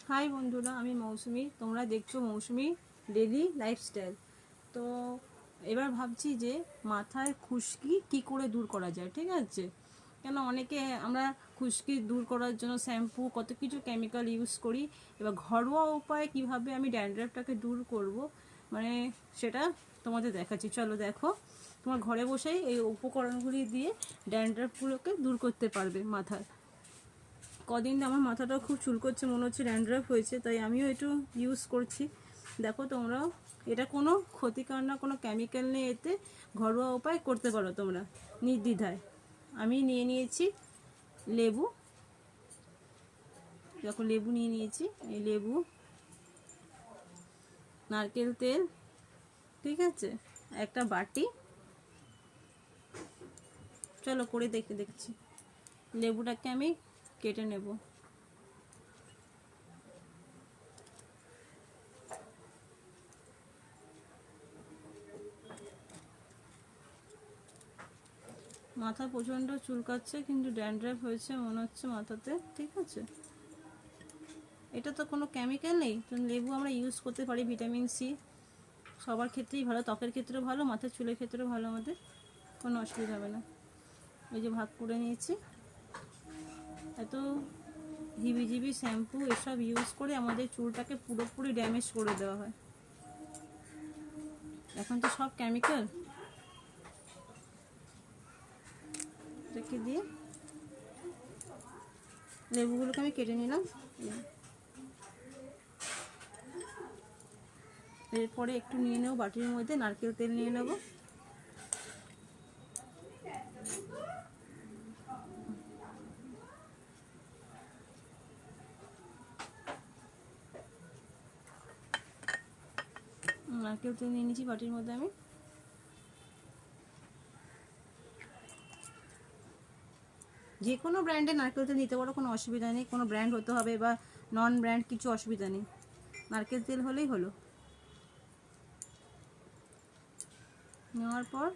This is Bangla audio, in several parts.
হাই বন্ধুরা, আমি মৌসুমি। তোমরা দেখছো মৌসুমি ডেলি লাইফস্টাইল। তো এবার ভাবছি যে মাথায় খুশকি কি করে দূর করা যায়, ঠিক আছে? কেন অনেকে আমরা খুশকি দূর করার জন্য শ্যাম্পু কত কিছু কেমিক্যাল ইউজ করি। এবার ঘরোয়া উপায়ে কিভাবে আমি ড্যান্ড্রাফটাকে দূর করব, মানে সেটা তোমাদের দেখাচ্ছি। চলো দেখো, তোমার ঘরে বসেই এই উপকরণগুলি দিয়ে ড্যান্ড্রাফগুলোকে দূর করতে পারবে মাথায়। কদিন আমার মাথাটাও খুব চুলকোচ্ছে, মনে হচ্ছে ড্যান্ড্রাফ হয়েছে, তাই আমিও একটু ইউজ করছি। দেখো তোমরাও, এটা কোনো ক্ষতিকর না, কোনো কেমিক্যাল নেই এতে, ঘরোয়া উপায় করতে পারো তোমরা নির্দ্বিধায়। আমি নিয়ে নিয়েছি লেবু, দেখো লেবু নিয়ে নিয়েছি, এই লেবু, নারকেল তেল, ঠিক আছে, একটা বাটি। চলো করে দেখছি। লেবুটাকে আমি কেটে নেব। মাথা প্রচণ্ড চুলকাচ্ছে, কিন্তু ড্যান্ড্রাফ হয়েছে মনে হচ্ছে মাথাতে, ঠিক আছে? এটা তো কোনো কেমিক্যাল নেই, তো লেবু আমরা ইউজ করতে পারি। ভিটামিন সি সবার ক্ষেত্রেই ভালো, ত্বকের ক্ষেত্রেও ভালো, মাথার চুলের ক্ষেত্রেও ভালো, আমাদের কোনো অসুবিধা হবে না। এই যে ভাগ করে নিয়েছি। এত হিবিজিবি শ্যাম্পু এসব ইউজ করে আমাদের চুলটাকে পুরোপুরি ড্যামেজ করে দেওয়া হয়। এখন তো সব কেমিক্যাল। রেখে দিয়ে লেবুগুলোকে আমি কেটে নিলাম। এরপরে একটু নিয়ে নেব বাটির মধ্যে, নারকেল তেল নিয়ে নেব। নারকেল তেল নিয়ে নিয়েছি বাটির মধ্যে আমি। যে কোনো ব্র্যান্ডের নারকেল তেল নিতে পারো, কোনো অসুবিধা নেই। কোনো ব্র্যান্ড হতে হবে বা নন ব্র্যান্ড কিছু অসুবিধা নেই, নারকেল তেল হলেই হলো। নেওয়ার পর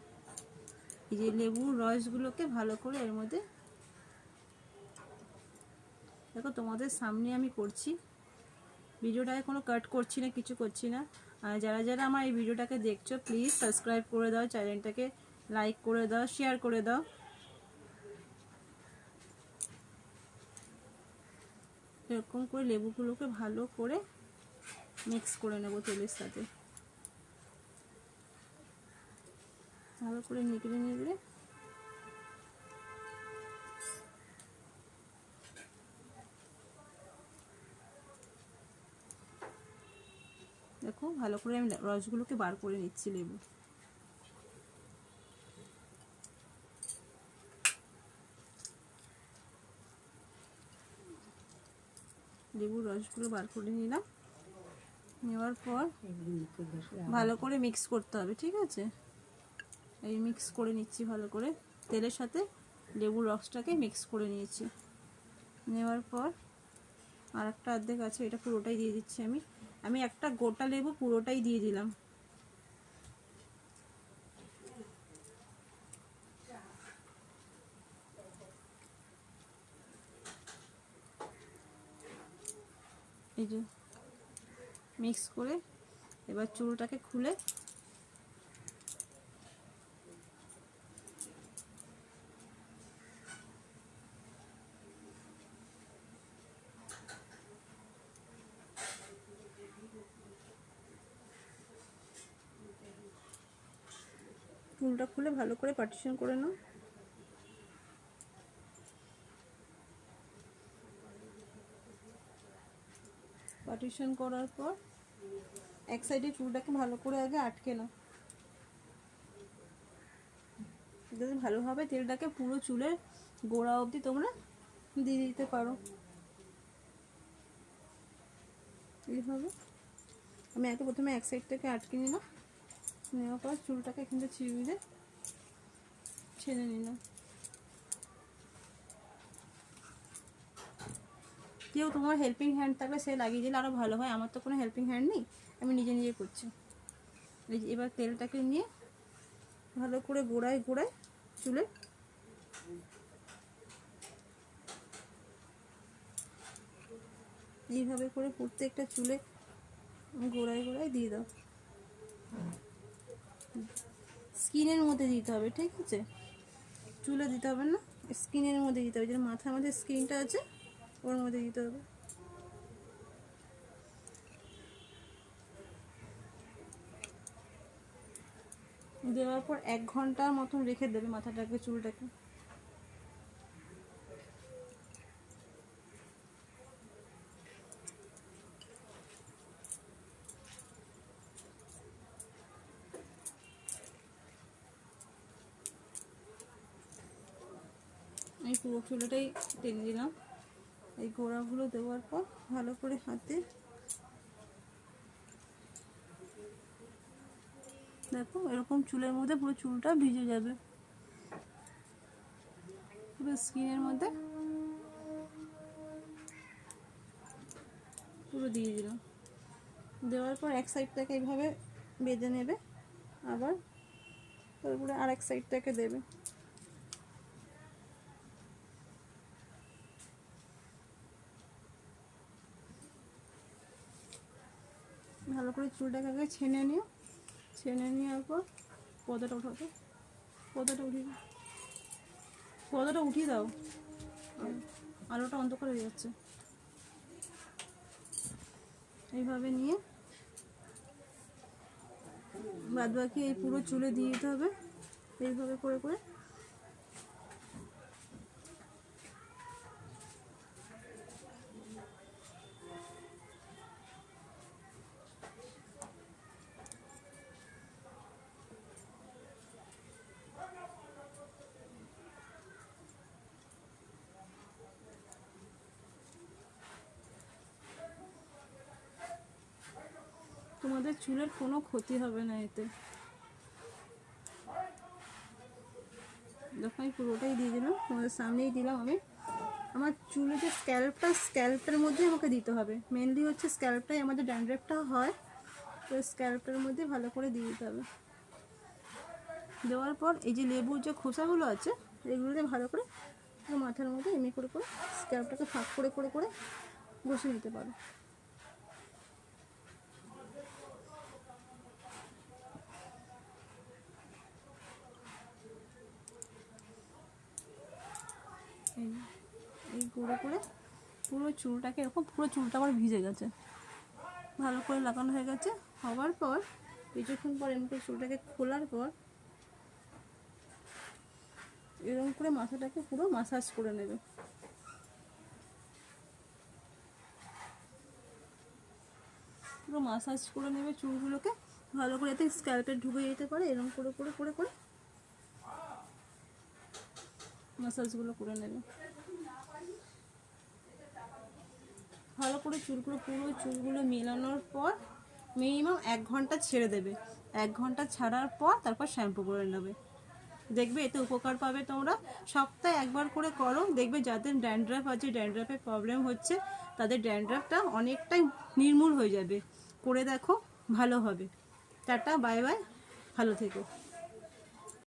এই যে লেবুর রসগুলোকে ভালো করে এর মধ্যে, দেখো তোমাদের সামনে আমি করছি, ভিডিওটাকে কোনো কাট করছি না, কিছু করছি না। আর যারা যারা আমার এই ভিডিওটাকে দেখছো, প্লিজ সাবস্ক্রাইব করে দাও, চ্যানেলটাকে লাইক করে দাও, শেয়ার করে দাও। এরকম করে লেবুগুলোকে ভালো করে মিক্স করে নেব তেলের সাথে, ভালো করে নিগড়ে নিগড়ে। দেখো ভালো করে আমি রসগুলোকে বার করে নিচ্ছি। লেবুর রসগুলো বার করে নিলাম। নেওয়ার পর ভালো করে মিক্স করতে হবে, ঠিক আছে? এই মিক্স করে নিচ্ছি ভালো করে, তেলের সাথে লেবুর রসটাকে মিক্স করে নিয়েছি। নেওয়ার পর আর একটা অর্ধেক আছে, এটা পুরোটাই দিয়ে দিচ্ছি আমি। আমি একটা গোটা লেবু পুরোটাই দিয়ে দিলাম। এই যে মিক্স করে এবার চুলটাকে খুলে ভালো করে পার্টিশন করে নাও। পার্টিশন করার পর এক সাইডে চুলটাকে ভালো করে আগে আটকে নাও, যাতে ভালোভাবে তেলটাকে পুরো চুলের গোড়া অবধি তোমরা দিয়ে দিতে পারো। এইভাবে আমি প্রথমে এক সাইডটাকে আটকে নিলাম, নেওয়ার পর চুলটাকে কিন্তু চিবিয়ে ছেড়ে নিলাম। কেউ তোমার হেল্পিং হ্যান্ড থাকলে সে লাগিয়ে দিলে আরও ভালো হয়, আমার তো কোনো হেল্পিং হ্যান্ড নেই, আমি নিজে নিজে করছি। এবার তেলটাকে নিয়ে ভালো করে গোড়ায় গোড়ায় চুলে এইভাবে করে প্রত্যেকটা চুলে গোড়ায় গোড়ায় দিয়ে দাও। স্কিনের মধ্যে দিতে হবে, ঠিক আছে? চুলে দিতে হবে না, স্কিনের মধ্যে দিতে হবে। যেটা মাথার মধ্যে স্কিনটা আছে ওর মধ্যে দিতে হবে। দেওয়ার পর 1 ঘন্টার মতন রেখে দেবে মাথাটাকে, চুলটাকে। এই পুরো চুলটাই টেনে দিলাম। এই গোড়াগুলো দেওয়ার পর ভালো করে হাতে দেখো, এরকম চুলের মধ্যে পুরো চুলটা ভিজে যাবে, পুরো স্কিনের মধ্যে পুরো দিয়ে দিলাম। দেওয়ার পর এক সাইডটাকে এইভাবে বেঁধে নেবে, আবার তারপরে আর এক সাইডটাকে দেবে। ভালো করে চুলটাকে আগে ছেনে নিও। ছেনে নেওয়ার পর পর্দাটা উঠাতে, পর্দাটা উঠিয়ে দাও, পর্দাটা উঠিয়ে দাও, আলোটা অন্ধকার হয়ে যাচ্ছে। এইভাবে নিয়ে বাদ বাকি এই পুরো চুলে দিয়ে দিতে হবে, এইভাবে করে করে। তোমাদের চুলের কোনো ক্ষতি হবে না এতে। দেখো আমি পুরোটাই দিয়ে দিলাম, তোমাদের সামনেই দিলাম আমি। আমার চুলে যে স্ক্যাল্পটার মধ্যে আমাকে দিতে হবে, মেনলি হচ্ছে স্ক্যাল্পটাই আমাদের ড্যান্ড্রাফটা হয়, তো স্ক্যাল্পটার মধ্যে ভালো করে দিয়ে দিতে হবে। দেওয়ার পর এই যে লেবুর যে খোসাগুলো আছে এগুলোতে ভালো করে মাথার মধ্যে এমনি করে করে স্ক্যাল্পটাকে ফাঁক করে করে করে বসে নিতে পারো। এই করে করে পুরো চুলটাকে এরকম, পুরো চুলটা আমার ভিজে গেছে, ভালো করে লাগানো হয়ে গেছে। হওয়ার পর কিছুক্ষণ পর এমনি করে চুলটাকে খোলার পর এরকম করে মাথাটাকে পুরো মাসাজ করে নেবে। পুরো মাসাজ করে নেবে চুলগুলোকে ভালো করে, এতে স্ক্যাল্পে ঢুকে যেতে পারে। এরকম করে করে করে করে মাসাজগুলো করে নেবে ভালো করে। চুলগুলো পুরো চুলগুলো মেলানোর পর মিনিমাম 1 ঘন্টা ছেড়ে দেবে। 1 ঘন্টা ছাড়ার পর তারপর শ্যাম্পু করে নেবে। দেখবে এতে উপকার পাবে তোমরা। সপ্তাহে একবার করে করো, দেখবে যাদের ড্যান্ড্রাফ আছে, ড্যান্ড্রাফের প্রবলেম হচ্ছে, তাদের ড্যান্ড্রাফটা অনেকটাই নির্মূল হয়ে যাবে। করে দেখো, ভালো হবে। টাটা, বাই বাই, ভালো থেকো।